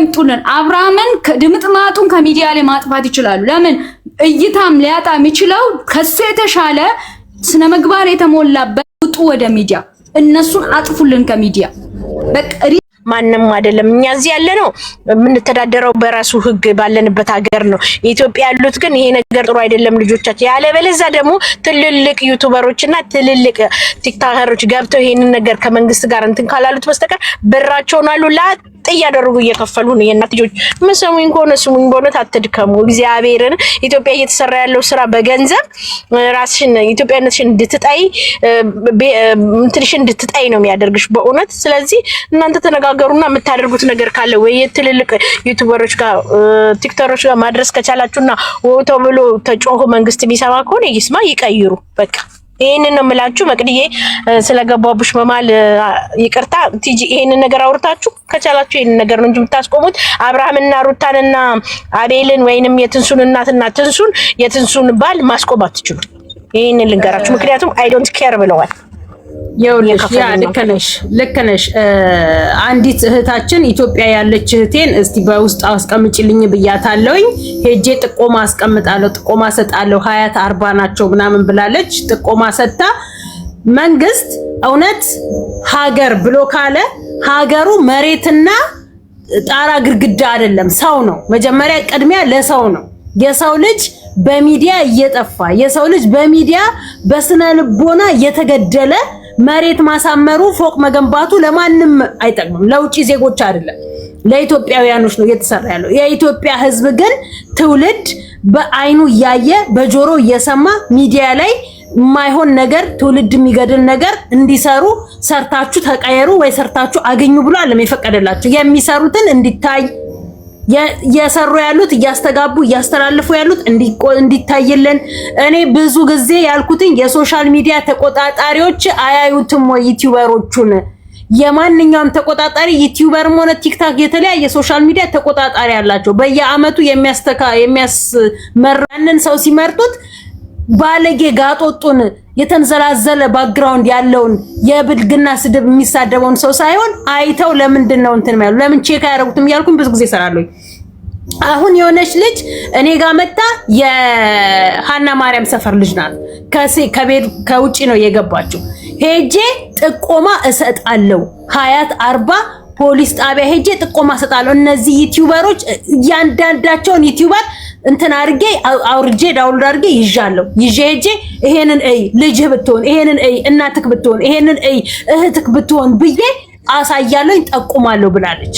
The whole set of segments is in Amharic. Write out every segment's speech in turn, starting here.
ያምጡልን። አብርሃምን ድምጥማጡን ከሚዲያ ላይ ማጥፋት ይችላሉ። ለምን እይታም ሊያጣ የሚችለው ከሱ የተሻለ ስነ ምግባር የተሞላበት ውጡ ወደ ሚዲያ። እነሱን አጥፉልን ከሚዲያ በቃ። ማንንም አይደለም። እኛ እዚህ ያለ ነው የምንተዳደረው በራሱ ህግ ባለንበት ሀገር ነው። ኢትዮጵያ ያሉት ግን ይሄ ነገር ጥሩ አይደለም ልጆቻችን። ያለበለዚያ ደግሞ ትልልቅ ዩቲዩበሮችና ትልልቅ ቲክቶከሮች ገብተው ይሄንን ነገር ከመንግስት ጋር እንትን ካላሉት በስተቀር ብራቸውን አሉ ላጥ እያደረጉ እየከፈሉ ነው። የእናት ልጆች መስሙኝ ከሆነ ስሙኝ በእውነት አትድከሙ። እግዚአብሔርን ኢትዮጵያ እየተሰራ ያለው ስራ በገንዘብ ራስሽን ኢትዮጵያነትሽን እንድትጣይ እንትንሽን እንድትጣይ ነው የሚያደርግሽ በእውነት። ስለዚህ እናንተ ተነጋገሩና የምታደርጉት ነገር ካለ ወይ ትልልቅ ዩቲዩበሮች ጋር ቲክቶከሮች ጋር ማድረስ ከቻላችሁና ወቶ ብሎ ተጮሁ መንግስት ቢሰማ ከሆነ ይስማ ይቀይሩ በቃ። ይሄንን ነው የምላችሁ። መቅድዬ ስለገባቡሽ በማል ይቅርታ ቲጂ። ይሄንን ነገር አውርታችሁ ከቻላችሁ ይሄንን ነገር ነው እንጂ የምታስቆሙት አብርሃምና ሩታንና አቤልን ወይንም የትንሱን እናትና የትንሱን ባል ማስቆም አትችሉ። ይሄንን ልንገራችሁ፣ ምክንያቱም አይ ዶንት ኬር ብለዋል። ይኸውልሽ ያ ልክ ነሽ። አንዲት እህታችን ኢትዮጵያ ያለች እህቴን እስቲ በውስጥ አስቀምጪልኝ ብያታለሁኝ። ሄጄ ጥቆማ አስቀምጣለሁ፣ ጥቆማ ሰጣለሁ፣ 20 40 ናቸው ምናምን ብላለች። ጥቆማ ሰጣ። መንግስት እውነት ሀገር ብሎ ካለ ሀገሩ መሬትና ጣራ ግድግዳ አይደለም፣ ሰው ነው። መጀመሪያ ቅድሚያ ለሰው ነው። የሰው ልጅ በሚዲያ እየጠፋ የሰው ልጅ በሚዲያ በስነ ልቦና እየተገደለ መሬት ማሳመሩ ፎቅ መገንባቱ ለማንም አይጠቅምም። ለውጪ ዜጎች አይደለም ለኢትዮጵያውያኖች ነው እየተሰራ ያለው። የኢትዮጵያ ሕዝብ ግን ትውልድ በአይኑ እያየ በጆሮ እየሰማ ሚዲያ ላይ የማይሆን ነገር ትውልድ የሚገድል ነገር እንዲሰሩ ሰርታችሁ ተቀየሩ ወይ ሰርታችሁ አገኙ ብሎ አለም የፈቀደላቸው። የሚሰሩትን እንዲታይ የሰሩ ያሉት እያስተጋቡ እያስተላልፉ ያሉት እንዲታይልን። እኔ ብዙ ጊዜ ያልኩትኝ የሶሻል ሚዲያ ተቆጣጣሪዎች አያዩትም ወይ ዩቲዩበሮቹን? የማንኛውም ተቆጣጣሪ ዩቲዩበርም ሆነ ቲክታክ የተለያየ ሶሻል ሚዲያ ተቆጣጣሪ ያላቸው በየአመቱ የሚያስመራንን ሰው ሲመርጡት ባለጌ ጋጦጡን የተንዘላዘለ ባክግራውንድ ያለውን የብልግና ስድብ የሚሳደበውን ሰው ሳይሆን አይተው ለምንድን ነው እንትን ማለት ለምን ቼክ አያደርጉትም እያልኩኝ ብዙ ጊዜ እሰራለሁ። አሁን የሆነች ልጅ እኔ ጋር መጣ። የሃና ማርያም ሰፈር ልጅ ናት። ከውጪ ነው የገባችው። ሄጄ ጥቆማ እሰጣለሁ 20 40 ፖሊስ ጣቢያ ሄጄ ጥቆማ እሰጣለሁ። እነዚህ ዩቲዩበሮች እያንዳንዳቸውን ዩቲዩበር እንትን አድርጌ አውርጄ ዳውንሎድ አድርጌ ይዣለሁ። ይዤ ሄጄ ይሄንን ልጅህ ብትሆን ይሄንን እናትክ ብትሆን ይሄንን እህትክ ብትሆን ብዬ አሳያለሁኝ ጠቁማለሁ ብላለች።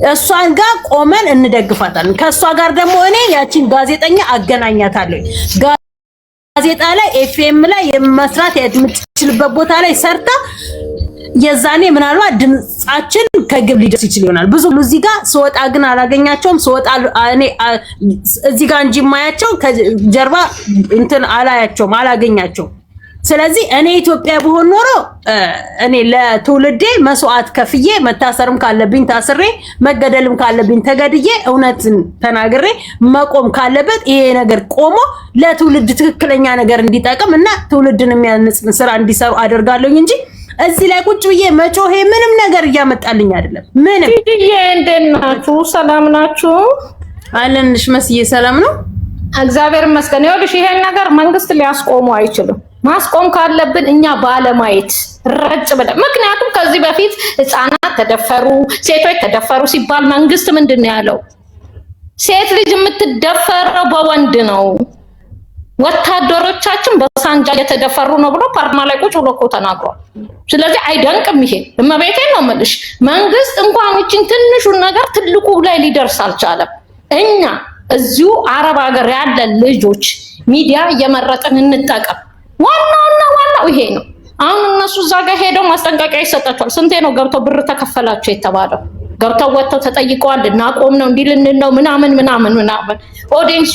እሷን ጋር ቆመን እንደግፋታለን። ከሷ ጋር ደግሞ እኔ ያቺን ጋዜጠኛ አገናኛታለሁ። ጋዜጣ ላይ ኤፍኤም ላይ መስራት የምትችልበት ቦታ ላይ ሰርታ የዛኔ ምናልባት ድምጻችን ከግብ ሊደርስ ይችል ይሆናል። ብዙ እዚህ ጋር ስወጣ ግን አላገኛቸውም። ስወጣ እኔ እዚህ ጋር እንጂ ማያቸው ከጀርባ እንትን አላያቸውም፣ አላገኛቸውም። ስለዚህ እኔ ኢትዮጵያ ብሆን ኖሮ እኔ ለትውልዴ መስዋዕት ከፍዬ መታሰርም ካለብኝ ታስሬ መገደልም ካለብኝ ተገድዬ እውነትን ተናግሬ መቆም ካለበት ይሄ ነገር ቆሞ ለትውልድ ትክክለኛ ነገር እንዲጠቅም እና ትውልድን የሚያንጽ ስራ እንዲሰሩ አደርጋለሁ እንጂ እዚህ ላይ ቁጭ ብዬ መጮሄ ምንም ነገር እያመጣልኝ አይደለም። ምንም ዲዲዬ እንደት ናችሁ? ሰላም ናችሁ? አለንሽ መስዬ ሰላም ነው እግዚአብሔር ይመስገን። ይኸውልሽ ይሄን ነገር መንግስት ሊያስቆሙ አይችልም። ማስቆም ካለብን እኛ ባለማየት ረጭ ብለን፣ ምክንያቱም ከዚህ በፊት ህፃናት ተደፈሩ፣ ሴቶች ተደፈሩ ሲባል መንግስት ምንድን ነው ያለው? ሴት ልጅ የምትደፈረው በወንድ ነው፣ ወታደሮቻችን በሳንጃ የተደፈሩ ነው ብሎ ፓርላማ ላይ ቁጭ ብሎ እኮ ተናግሯል። ስለዚህ አይደንቅም። ይሄ እመቤቴን ነው የምልሽ። መንግስት እንኳን እቺን ትንሹን ነገር ትልቁ ላይ ሊደርስ አልቻለም። እኛ እዚሁ አረብ ሀገር ያለ ልጆች ሚዲያ እየመረጥን እንጠቀም። ዋናው ይሄ ነው። አሁን እነሱ እዛ ጋር ሄደው ማስጠንቀቂያ ይሰጣቸዋል። ስንቴ ነው ገብተው ብር ተከፈላቸው የተባለው? ገብተው ወጥተው ተጠይቀዋል። እናቆም ነው እንዲህ ልንል ነው ምናምን። ኦዲየንሱ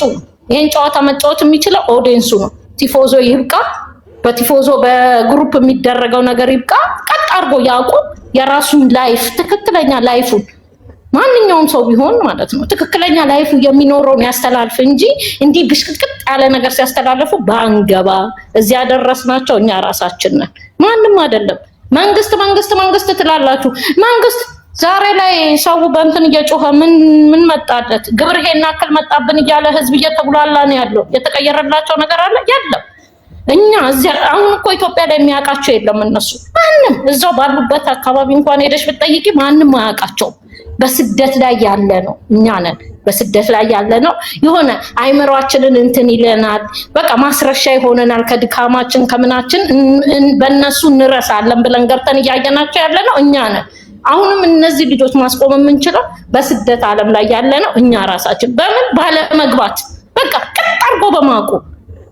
ይሄን ጨዋታ መጫወት የሚችለው ኦዲየንሱ ነው። ቲፎዞ ይብቃ። በቲፎዞ በግሩፕ የሚደረገው ነገር ይብቃ። ቀጥ አድርጎ ያቁም። የራሱን ላይፍ ትክክለኛ ላይፉን ማንኛውም ሰው ቢሆን ማለት ነው ትክክለኛ ላይፉ የሚኖረውን ያስተላልፍ እንጂ እንዲህ ብሽቅጥቅጥ ያለ ነገር ሲያስተላልፉ ባንገባ። እዚያ ያደረስናቸው እኛ ራሳችን ነን፣ ማንም አይደለም። መንግስት ትላላችሁ። መንግስት ዛሬ ላይ ሰው በእንትን እየጮኸ ምን መጣለት ግብር ይሄን አክል መጣብን እያለ ህዝብ እየተጉላላ ነው ያለው። የተቀየረላቸው ነገር አለ የለም። እኛ እዚያ አሁን እኮ ኢትዮጵያ ላይ የሚያውቃቸው የለም። እነሱ ማንም እዛው ባሉበት አካባቢ እንኳን ሄደሽ ብትጠይቂ ማንም አያውቃቸው። በስደት ላይ ያለ ነው እኛ ነን በስደት ላይ ያለ ነው። የሆነ አይምሯችንን እንትን ይለናል። በቃ ማስረሻ ይሆነናል ከድካማችን ከምናችን በእነሱ እንረሳለን ብለን ገብተን እያየናቸው ያለ ነው እኛ ነን። አሁንም እነዚህ ልጆች ማስቆም የምንችለው በስደት ዓለም ላይ ያለ ነው እኛ ራሳችን በምን ባለመግባት በቃ ቅጥ አድርጎ በማቁ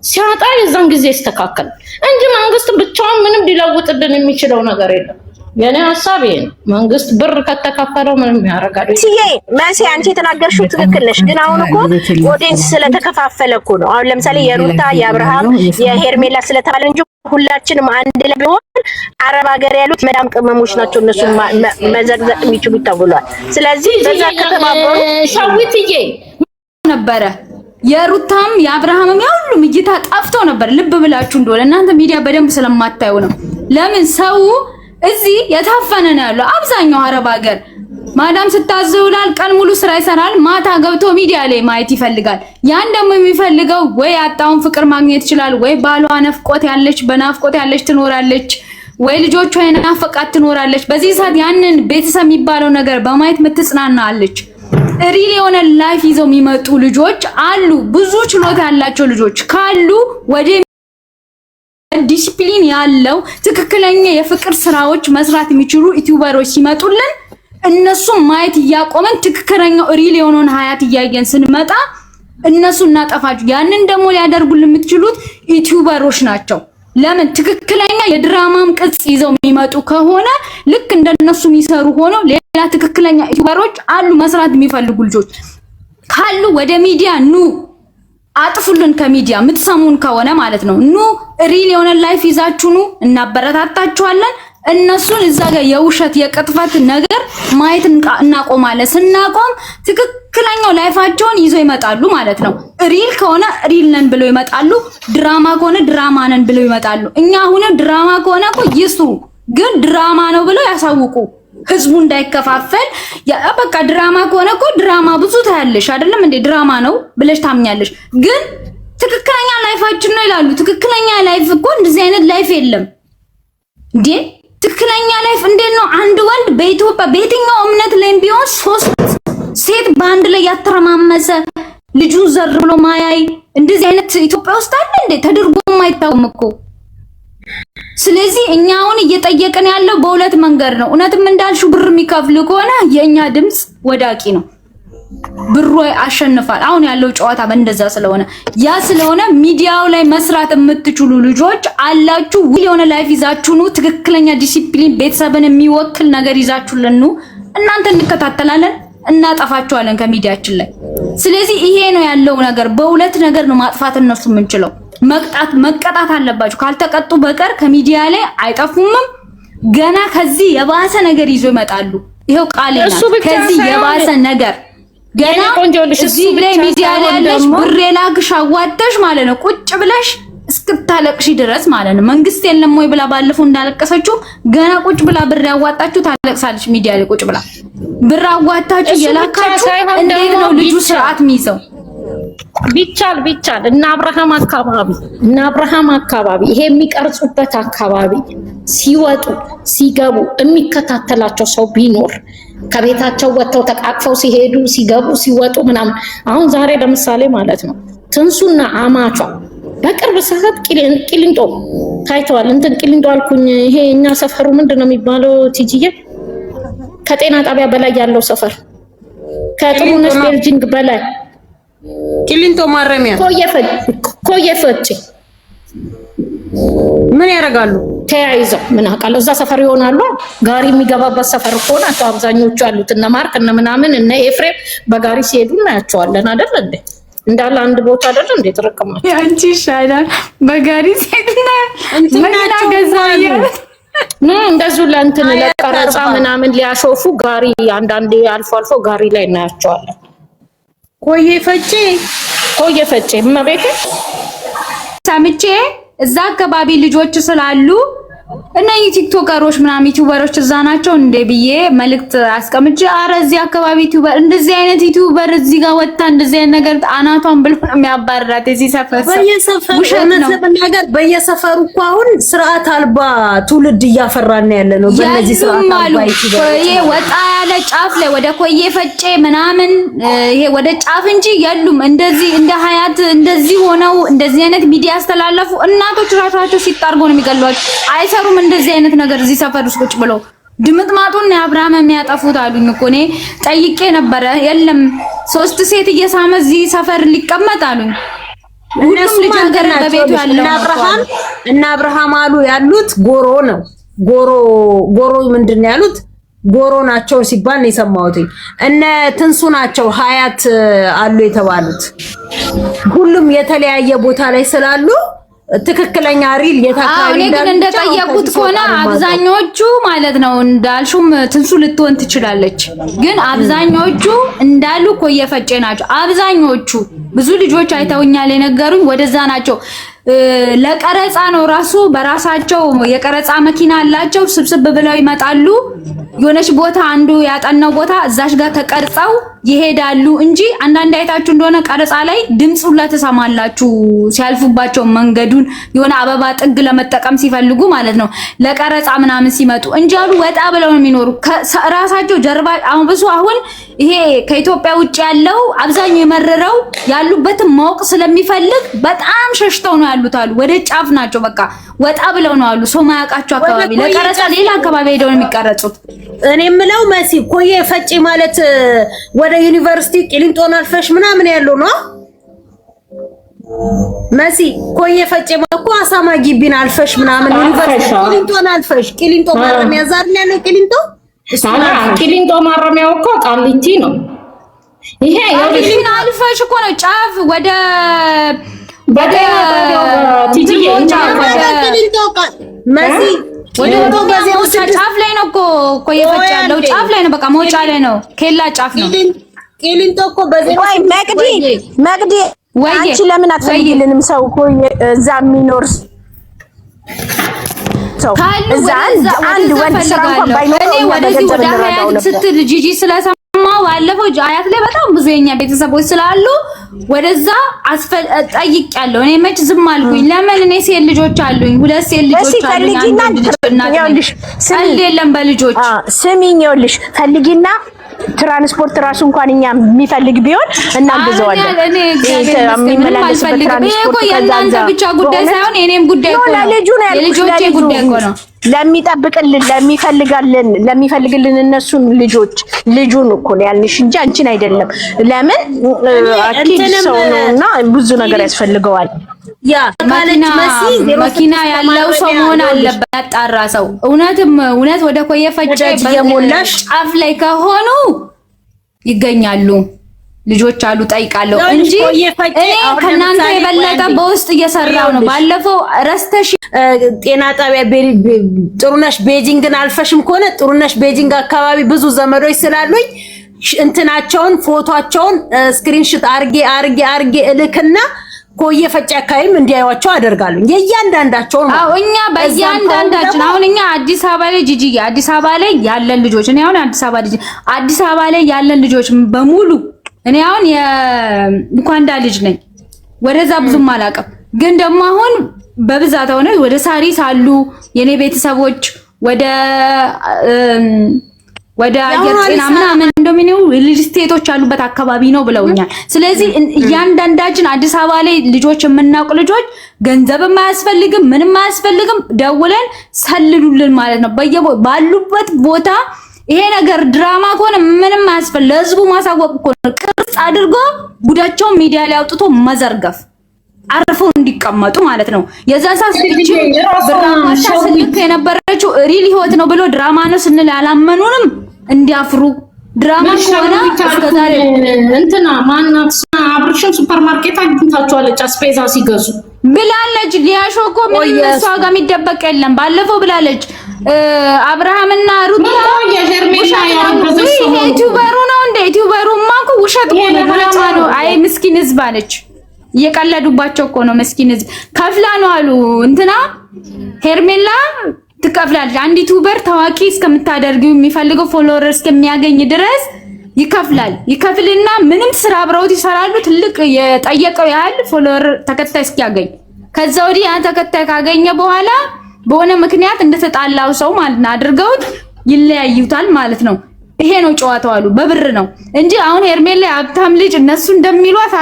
ሲያጣ የዛን ጊዜ ይስተካከላል እንጂ መንግስት ብቻውን ምንም ሊለውጥልን የሚችለው ነገር የለም። የኔ ሐሳብ ይሄ ነው። መንግስት ብር ከተከፈለው ምንም ያደርጋል። መሲ አንቺ የተናገርሽው ትክክል ነሽ። ግን አሁን እኮ ኦዲየንስ ስለተከፋፈለ እኮ ነው። አሁን ለምሳሌ የሩታ የአብርሃም የሄርሜላ ስለተባለ እንጂ ሁላችንም አንድ ላይ ቢሆን አረብ ሀገር ያሉት መዳም ቅመሞች ናቸው እነሱ መዘግዘቅ የሚችሉ ተብሏል። ስለዚህ በዛ ከተባበሩ ሻዊትዬ ነበረ የሩታም የአብርሃምም ያሁሉም እይታ ጠፍቶ ነበር። ልብ ብላችሁ እንደሆነ እናንተ ሚዲያ በደንብ ስለማታዩ ነው። ለምን ሰው እዚህ የታፈነ ነው ያለው። አብዛኛው አረብ ሀገር ማዳም ስታዘውላል ቀን ሙሉ ስራ ይሰራል። ማታ ገብቶ ሚዲያ ላይ ማየት ይፈልጋል። ያን ደግሞ የሚፈልገው ወይ አጣውን ፍቅር ማግኘት ይችላል፣ ወይ ባሏ ነፍቆት ያለች በናፍቆት ያለች ትኖራለች፣ ወይ ልጆቿ የናፈቃት ትኖራለች። በዚህ ሰዓት ያንን ቤተሰብ የሚባለው ነገር በማየት ምትጽናና አለች። ሪል የሆነ ላይፍ ይዘው የሚመጡ ልጆች አሉ። ብዙ ችሎታ ያላቸው ልጆች ካሉ ወደ ዲሲፕሊን ያለው ትክክለኛ የፍቅር ስራዎች መስራት የሚችሉ ዩቲዩበሮች ሲመጡልን እነሱ ማየት እያቆመን ትክክለኛው ሪል የሆነውን ሀያት እያየን ስንመጣ እነሱ እናጠፋችሁ። ያንን ደግሞ ሊያደርጉልን የምትችሉት ዩቲዩበሮች ናቸው። ለምን ትክክለኛ የድራማም ቅጽ ይዘው የሚመጡ ከሆነ ልክ እንደነሱ የሚሰሩ ሆኖ ሌላ ትክክለኛ ዩቲዩበሮች አሉ። መስራት የሚፈልጉ ልጆች ካሉ ወደ ሚዲያ ኑ፣ አጥፉልን ከሚዲያ የምትሰሙን ከሆነ ማለት ነው። ኑ ሪል የሆነ ላይፍ ይዛችሁ ኑ፣ እናበረታታችኋለን። እነሱን እዛ ጋር የውሸት የቅጥፈት ነገር ማየት እናቆማለን። ስናቆም ትክክለኛው ላይፋቸውን ይዘው ይመጣሉ ማለት ነው። ሪል ከሆነ ሪል ነን ብለው ይመጣሉ፣ ድራማ ከሆነ ድራማ ነን ብለው ይመጣሉ። እኛ አሁን ድራማ ከሆነ እኮ ይስሩ፣ ግን ድራማ ነው ብለው ያሳውቁ፣ ህዝቡ እንዳይከፋፈል። በቃ ድራማ ከሆነ እኮ ድራማ ብዙ ታያለሽ አይደለም እንዴ? ድራማ ነው ብለሽ ታምኛለሽ፣ ግን ትክክለኛ ላይፋችን ነው ይላሉ። ትክክለኛ ላይፍ እኮ እንደዚህ አይነት ላይፍ የለም እንዴ! ትክክለኛ ላይፍ እንዴት ነው? አንድ ወንድ በኢትዮጵያ በየትኛው እምነት ላይም ቢሆን 3 ሴት በአንድ ላይ ያተረማመሰ ልጁ ዘር ብሎ ማያይ እንደዚህ አይነት ኢትዮጵያ ውስጥ አለ እንዴ? ተደርጎም አይታወቅም እኮ። ስለዚህ እኛ አሁን እየጠየቅን ያለው በሁለት መንገድ ነው። እውነትም እንዳልሽው ብር የሚከፍሉ ከሆነ የኛ ድምጽ ወዳቂ ነው፣ ብሩ አሸንፋል። አሁን ያለው ጨዋታ በእንደዛ ስለሆነ ያ ስለሆነ ሚዲያው ላይ መስራት የምትችሉ ልጆች አላችሁ። ውል የሆነ ላይፍ ይዛችሁ ኑ፣ ትክክለኛ ዲሲፕሊን ቤተሰብን የሚወክል ነገር ይዛችሁልን ኑ። እናንተ እንከታተላለን፣ እናጠፋችኋለን ከሚዲያችን ላይ። ስለዚህ ይሄ ነው ያለው ነገር። በሁለት ነገር ነው ማጥፋት እነሱ የምንችለው። መቀጣት አለባችሁ። ካልተቀጡ በቀር ከሚዲያ ላይ አይጠፉምም። ገና ከዚህ የባሰ ነገር ይዞ ይመጣሉ። ይሄው ቃሌ ናት። ከዚህ የባሰ ነገር ገና እዚህ ላይ ሚዲያ ላይ ያለሽ ብር የላክሽ አዋጣሽ ማለት ነው። ቁጭ ብለሽ እስክታለቅሽ ድረስ ማለት ነው። መንግስት የለም ወይ ብላ ባለፈው እንዳለቀሰችው ገና ቁጭ ብላ ብር ያዋጣችሁ ታለቅሳለች። ሚዲያ ላይ ቁጭ ብላ ብር አዋጣችሁ የላካችሁ እንዴት ነው ልጁ ስርዓት የሚይዘው? ቢቻል እና አብርሃም አካባቢ ይሄ የሚቀርጹበት አካባቢ ሲወጡ ሲገቡ የሚከታተላቸው ሰው ቢኖር ከቤታቸው ወጥተው ተቃቅፈው ሲሄዱ ሲገቡ ሲወጡ ምናምን። አሁን ዛሬ ለምሳሌ ማለት ነው ትንሱና አማቿ በቅርብ ሰዓት ቂሊንጦ ታይተዋል። እንትን ቂሊንጦ አልኩኝ፣ ይሄ እኛ ሰፈሩ ምንድነው የሚባለው? ቲጂዬ ከጤና ጣቢያ በላይ ያለው ሰፈር ከጥሩነሽ ቤልጂንግ በላይ ቂሊንጦ ማረሚያ ኮየፈጭ ምን ያደርጋሉ? ተያይዘው ምን አውቃለሁ፣ እዛ ሰፈር ይሆናሉ። ጋሪ የሚገባበት ሰፈር እኮ ናቸው አብዛኞቹ ያሉት። እነ ማርክ እነ ምናምን እነ ኤፍሬም በጋሪ ሲሄዱ እናያቸዋለን አይደል እንዴ? እንዳለ አንድ ቦታ አይደል እንዴ? ተረከማቸው ያንቺ ይሻላል። በጋሪ ሲሄድና መኪና ገዛየ እንደዚሁ ለእንትን ለቀረጻ ምናምን ሊያሾፉ ጋሪ አንዳንዴ አልፎ ጋሪ ላይ እናያቸዋለን። ኮየፈጭ መቤት ሰምቼ እዛ አካባቢ ልጆች ስላሉ እና የቲክቶከሮች ምናምን ዩቲዩበሮች እዛ ናቸው እንደ ብዬ መልእክት አስቀምጬ አረ እዚህ አካባቢ ዩቲዩበር እንደዚህ አይነት ዩቲዩበር እዚህ ጋር ወጣ እንደዚህ አይነት ነገር አናቷን ብሎ ነው የሚያባርራት። እዚህ ሰፈር ነገር በየሰፈሩ እኮ አሁን ስርዓት አልባ ትውልድ እያፈራን ያለ ነው። በእነዚህ ስርዓት አልባ ይሄ ወጣ ያለ ጫፍ ላይ ወደ ኮዬ ፈጬ ምናምን ይሄ ወደ ጫፍ እንጂ የሉም። እንደዚህ እንደ ሀያት እንደዚህ ሆነው እንደዚህ አይነት ሚዲያ ያስተላለፉ እናቶች ራሳቸው ሲጣርጎ ነው የሚገሏቸው። አይሰሩም እንደዚህ አይነት ነገር እዚህ ሰፈር ውስጥ ቁጭ ብለው ድምጥማጡን የአብርሃም የሚያጠፉት አሉኝ እኮ እኔ ጠይቄ ነበረ። የለም 3 ሴት እየሳመ እዚህ ሰፈር ሊቀመጥ አሉኝ። እነሱ ልጅ በቤቱ ያለው እና አብርሃም አሉ ያሉት ጎሮ ነው። ጎሮ ምንድነው ያሉት? ጎሮ ናቸው ሲባል ነው የሰማሁት። እነ ትንሱ ናቸው ሀያት አሉ የተባሉት። ሁሉም የተለያየ ቦታ ላይ ስላሉ ትክክለኛ ሪል የታካሪ እኔ ግን እንደጠየቁት ከሆነ አብዛኞቹ ማለት ነው እንዳልሹም ትንሱ ልትሆን ትችላለች፣ ግን አብዛኞቹ እንዳሉ ኮዬ ፈጬ ናቸው። አብዛኞቹ ብዙ ልጆች አይተውኛል የነገሩኝ ወደዛ ናቸው። ለቀረጻ ነው ራሱ በራሳቸው የቀረጻ መኪና አላቸው። ስብስብ ብለው ይመጣሉ። የሆነች ቦታ አንዱ ያጠናው ቦታ እዛሽ ጋር ተቀርጸው ይሄዳሉ እንጂ አንዳንድ አይታችሁ እንደሆነ ቀረጻ ላይ ድምጹን ለተሰማላችሁ ሲያልፉባቸው መንገዱን የሆነ አበባ ጥግ ለመጠቀም ሲፈልጉ ማለት ነው ለቀረጻ ምናምን ሲመጡ እንጂ አሉ ወጣ ብለው ነው የሚኖሩ ራሳቸው ጀርባ። አሁን ብዙ አሁን ይሄ ከኢትዮጵያ ውጭ ያለው አብዛኛው የመረረው ያሉበትን ማወቅ ስለሚፈልግ በጣም ሸሽተው ነው ያሉት አሉ። ወደ ጫፍ ናቸው በቃ ወጣ ብለው ነው አሉ። ሰው ማያውቃቸው አካባቢ ለቀረጻ ሌላ አካባቢ ሄደው ነው የሚቀረጹት። እኔ የምለው መሲ ኮዬ ፈጬ ማለት ወደ ዩኒቨርሲቲ ቂሊንጦን አልፈሽ ምናምን ያለው ነው መሲ። ኮዬ ፈጬ ማለት እኮ አሳማ ግቢን አልፈሽ ምናምን ዩኒቨርሲቲ ቂሊንጦን አልፈሽ ቂሊንጦ ማረሚያ ዛር ያለው ቂሊንጦ ቂሊንጦ ማረሚያው እኮ ቃሊቲ ነው። ይሄ ቂሊንጦ አልፈሽ እኮ ነው ጫፍ ወደ ቲጂዬ መሲ ወደ ጫፍ ላይ ነው እኮ የፈጭ ያለው ጫፍ ላይ ነው። በቃ መውጫ ላይ ነው። ኬላ ጫፍ ነው። ቂሊንጦ እኮ በዚህ ወይ መቅዲ አንቺ ለምን አትፈልጊልንም? ሰው እኮ እዛ የሚኖር ሰው እዛ አንድ ወንድ ስራ እንኳን ባይኖር እኔ ወደዚህ ወደ ሀያት ስትል ጂጂ ስለሰማው ባለፈው ሀያት ላይ በጣም ብዙ የኛ ቤተሰቦች ስላሉ ወደዛ ጠይቄያለሁ። እኔ መች ዝም አልኩኝ? ለምን እኔ ሴት ልጆች አሉኝ፣ 2 ሴት ልጆች አሉኝ። አንድ ልጅ እናትልሽ የለም በልጆች ስሚኝ፣ ይኸውልሽ ፈልጊና ትራንስፖርት ራሱ እንኳን እኛ የሚፈልግ ቢሆን እናግዘዋለን። እኔ የሚመላለስበት ትራንስፖርት የእናንተ ብቻ ጉዳይ ሳይሆን የኔም ጉዳይ እኮ ነው። የልጆቼ ጉዳይ እኮ ነው። ለሚፈልግልን እነሱን ልጁን እኮ ነው ያልንሽ እንጂ አንቺን አይደለም። ለምን አኪድ ሰው ነውና ብዙ ነገር ያስፈልገዋል። ያ መኪና ያለው ሰው መሆን አለበት። ያጣራ ሰው እውነት ወደ ኮዬ ፈጬ በሞላሽ ጫፍ ላይ ከሆኑ ይገኛሉ። ልጆች አሉ ጠይቃለሁ እንጂ እኔ ከናንተ የበለጠ በውስጥ እየሰራው ነው። ባለፈው ረስተሽ ጤና ጣቢያ ጥሩነሽ ቤጂንግን አልፈሽም ከሆነ ጥሩነሽ ቤጂንግ አካባቢ ብዙ ዘመዶች ስላሉኝ እንትናቸውን ፎቶአቸውን ስክሪንሾት አርጌ እልክና ኮዬ ፈጬ አካባቢም እንዲያዩዋቸው አደርጋለሁ። የእያንዳንዳቸው ነው። አዎ እኛ በእያንዳንዳችን አሁን እኛ አዲስ አበባ ላይ ጂጂ አዲስ አበባ ላይ ያለን ልጆች እኔ አሁን አዲስ አበባ ላይ ያለን ልጆች በሙሉ እኔ አሁን የሉካንዳ ልጅ ነኝ። ወደዛ ብዙም አላውቅም፣ ግን ደግሞ አሁን በብዛት ሆነ ወደ ሳሪስ አሉ የኔ ቤተሰቦች ወደ አየር ጤና ምናምን እንደምንው ልጅ ስቴቶች ያሉበት አካባቢ ነው ብለውኛል። ስለዚህ እያንዳንዳችን አዲስ አበባ ላይ ልጆች የምናውቅ ልጆች ገንዘብ የማያስፈልግም ምንም አያስፈልግም፣ ደውለን ሰልሉልን ማለት ነው። ባሉበት ቦታ ይሄ ነገር ድራማ ከሆነ ምንም አያስፈልግ፣ ለህዝቡ ማሳወቅ እኮ ነው። ቅርጽ አድርጎ ጉዳቸውን ሚዲያ ላይ አውጥቶ መዘርገፍ አርፈው እንዲቀመጡ ማለት ነው። የዛ ሳስልች ድራማ ሳስልክ የነበረችው ሪል ህይወት ነው ብሎ ድራማ ነው ስንል ያላመኑንም እንዲያፍሩ ድራማ ከሆነ እስከዛሬ እንትና ማናት አብርሽን ሱፐርማርኬት አግኝታቸዋለች አስፔዛ ሲገዙ ብላለች። ሊያሾ እኮ ምንም እሷ ጋር የሚደበቅ የለም። ባለፈው ብላለች አብርሃምና ሩታ ዩቲዩበሩ ነው እንደ ዩቲዩበሩማ እኮ ውሸት ነው ድራማ ነው። አይ ምስኪን ህዝብ አለች። እየቀለዱባቸው እኮ ነው። ምስኪን ህዝብ ከፍላ ነው አሉ እንትና ሄርሜላ ትከፍላለች። አንድ ዩቲዩበር ታዋቂ እስከምታደርጊው የሚፈልገው ፎሎወር እስከሚያገኝ ድረስ ይከፍላል። ይከፍልና ምንም ስራ አብረውት ይሰራሉ። ትልቅ የጠየቀው ያህል ፎሎወር ተከታይ እስኪያገኝ ከዛ ወዲህ ያ ተከታይ ካገኘ በኋላ በሆነ ምክንያት እንደተጣላው ሰው ማለት ነው አድርገውት ይለያዩታል ማለት ነው። ይሄ ነው ጨዋታው አሉ። በብር ነው እንጂ አሁን ሄርሜላ ሀብታም ልጅ እነሱ እንደሚሏት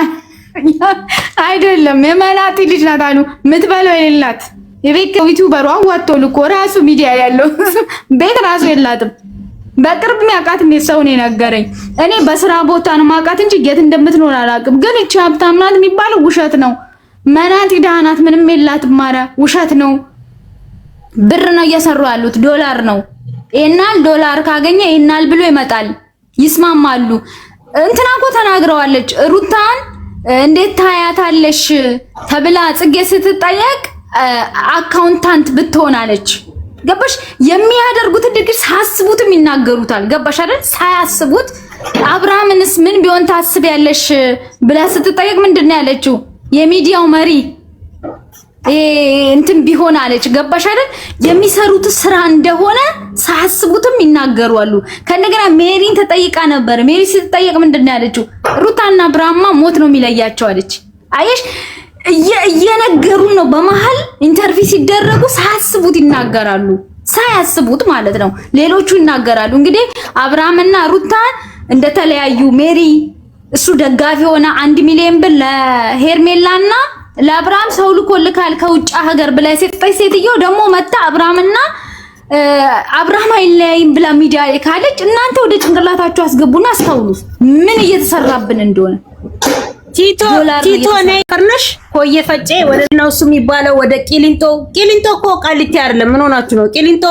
አይደለም። የመናጢ ልጅ ናት አሉ። ምትበለው የሌላት የቤት ዩቲዩበሯ ወጥቶ ልኮ ራሱ ሚዲያ ያለው ቤት ራሱ የላትም። በቅርብ የሚያውቃት ሰው ነው የነገረኝ። እኔ በስራ ቦታ ነው ማውቃት እንጂ የት እንደምትኖር አላውቅም። ግን እቺ ሀብታም ናት የሚባለው ውሸት ነው። መናጢ ደሃ ናት፣ ምንም የላትም። ማራ ውሸት ነው። ብር ነው እየሰሩ ያሉት፣ ዶላር ነው። ይሄናል ዶላር ካገኘ ይሄናል ብሎ ይመጣል፣ ይስማማሉ። እንትና እኮ ተናግረዋለች። ሩታን እንዴት ታያታለሽ ተብላ ጽጌ ስትጠየቅ አካውንታንት ብትሆን አለች። ገባሽ? የሚያደርጉት ድግስ ሳያስቡትም ይናገሩታል። ገባሽ አይደል? ሳያስቡት አብርሃምንስ ምን ቢሆን ታስቢያለሽ ብላ ስትጠየቅ ምንድነው ያለችው? የሚዲያው መሪ እንትን ቢሆን አለች። ገባሽ አይደል? የሚሰሩት ስራ እንደሆነ ሳያስቡትም ይናገሩ አሉ። ከነገና ሜሪን ተጠይቃ ነበር። ሜሪ ስትጠየቅ ምንድነው ያለችው? ሩታና አብርሃም ሞት ነው የሚለያቸው አለች። አየሽ? እየነገሩን ነው። በመሃል ኢንተርቪው ሲደረጉ ሳያስቡት ይናገራሉ። ሳያስቡት ማለት ነው። ሌሎቹ ይናገራሉ። እንግዲህ አብርሃምና ሩታ እንደተለያዩ ሜሪ እሱ ደጋፊ ሆነ 1 ሚሊዮን ብር ለሄርሜላና ለአብርሃም ሰው ልኮልካል ከውጭ ሀገር ብላ የሰጠች ሴትዮ ደግሞ መጣ አብርሃምና አብርሃም አይለያይም ብላ ሚዲያ ላይ ካለች እናንተ ወደ ጭንቅላታችሁ አስገቡና አስተውሉ ምን እየተሰራብን እንደሆነ። ቲቶ ነይ ቀርነሽ ኮየ ፈጬ ወደ ነው እሱ የሚባለው ወደ ቂሊንጦ እኮ ቃሊቲ አይደለም። ምን ሆናችሁ ነው? ቂሊንጦ